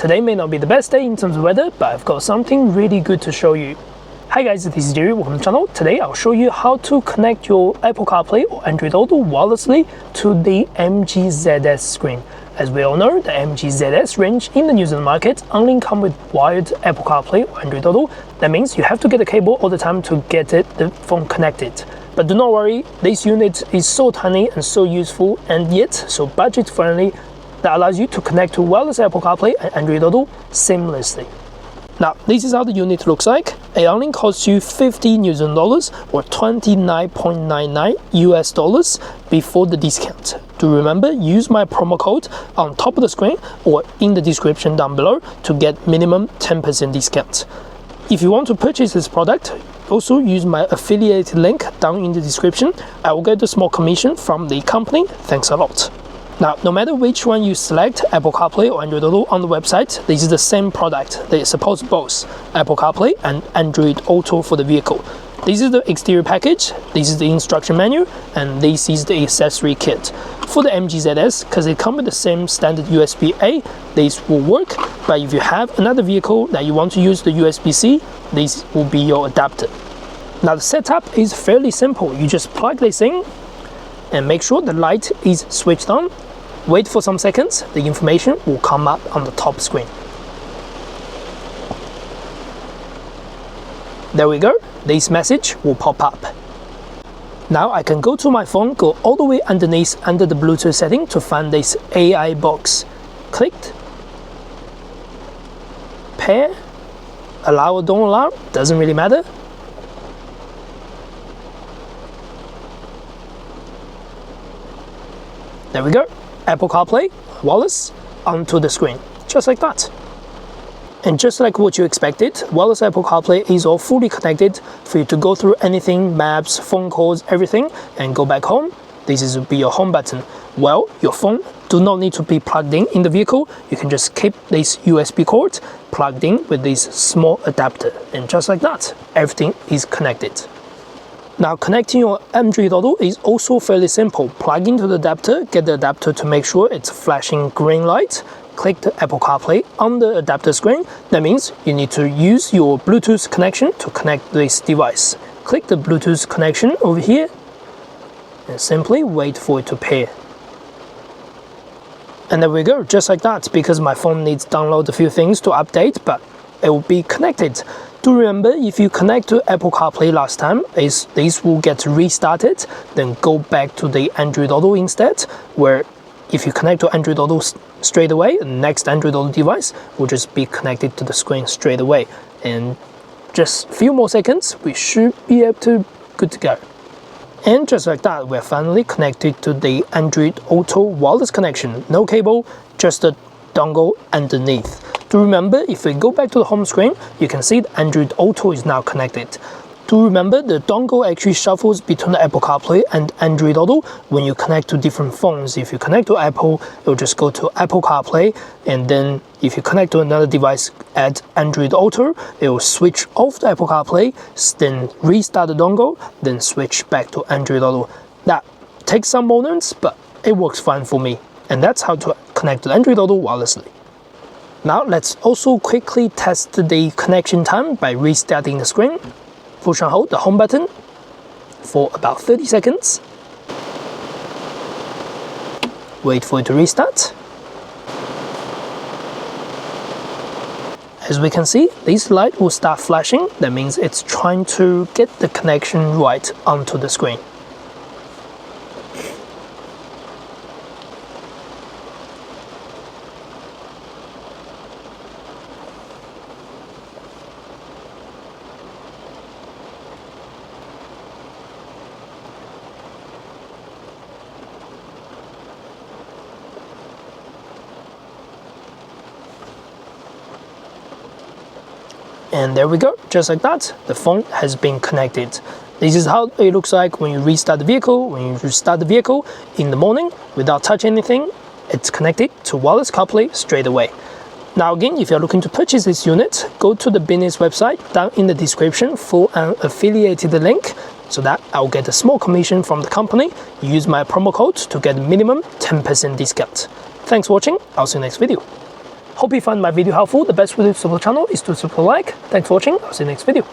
Today may not be the best day in terms of weather, but I've got something really good to show you. Hi guys, this is Jerry, welcome to the channel. Today I'll show you how to connect your Apple CarPlay or Android Auto wirelessly to the MG ZS screen. As we all know, the MG ZS range in the New Zealand market only come with wired Apple CarPlay or Android Auto. That means you have to get a cable all the time to get the phone connected. But do not worry, this unit is so tiny and so useful and yet so budget friendly that allows you to connect to wireless Apple CarPlay and Android Auto seamlessly. Now, this is how the unit looks like. It only costs you 50 New Zealand dollars or 29.99 US dollars before the discount. Do remember, use my promo code on top of the screen or in the description down below to get minimum 10% discount. If you want to purchase this product, also use my affiliate link down in the description. I will get a small commission from the company. Thanks a lot. Now, no matter which one you select, Apple CarPlay or Android Auto on the website, this is the same product. They support both Apple CarPlay and Android Auto for the vehicle. This is the exterior package, this is the instruction manual, and this is the accessory kit. For the MG ZS, because it comes with the same standard USB-A, this will work, but if you have another vehicle that you want to use the USB-C, this will be your adapter. Now, the setup is fairly simple. You just plug this in and make sure the light is switched on. Wait for some seconds, the information will come up on the top screen. There we go, this message will pop up. Now I can go to my phone, go all the way underneath under the Bluetooth setting to find this AI box. Clicked, pair, allow or don't allow, doesn't really matter. There we go. Apple CarPlay, wireless, onto the screen, just like that. And just like what you expected, wireless Apple CarPlay is all fully connected for you to go through anything, maps, phone calls, everything, and go back home. This will be your home button. Well, your phone do not need to be plugged in the vehicle. You can just keep this USB cord plugged in with this small adapter. And just like that, everything is connected. Now, connecting your Android Auto is also fairly simple. Plug into the adapter, get the adapter to make sure it's flashing green light. Click the Apple CarPlay on the adapter screen. That means you need to use your Bluetooth connection to connect this device. Click the Bluetooth connection over here and simply wait for it to pair. And there we go, just like that, because my phone needs to download a few things to update, but it will be connected. Do remember, if you connect to Apple CarPlay last time, this will get restarted, then go back to the Android Auto instead, where if you connect to Android Auto straight away, the next Android Auto device will just be connected to the screen straight away. And just a few more seconds, we should be able to good to go. And just like that, we're finally connected to the Android Auto wireless connection. No cable, just a dongle underneath. To remember, if we go back to the home screen, you can see the Android Auto is now connected. To remember, the dongle actually shuffles between the Apple CarPlay and Android Auto when you connect to different phones. If you connect to Apple, it'll just go to Apple CarPlay, and then if you connect to another device at Android Auto, it will switch off the Apple CarPlay, then restart the dongle, then switch back to Android Auto. That takes some moments, but it works fine for me. And that's how to connect to Android Auto wirelessly. Now let's also quickly test the connection time by restarting the screen. Push and hold the home button for about 30 seconds. Wait for it to restart. As we can see, this light will start flashing. That means it's trying to get the connection right onto the screen. And there we go, just like that, the phone has been connected. This is how it looks like when you restart the vehicle. When you restart the vehicle in the morning without touching anything, it's connected to wireless CarPlay straight away. Now again, if you're looking to purchase this unit, go to the business website down in the description for an affiliated link so that I'll get a small commission from the company. Use my promo code to get minimum 10% discount. Thanks for watching, I'll see you next video. Hope you found my video helpful. The best way to support the channel is to support like. Thanks for watching. I'll see you next video.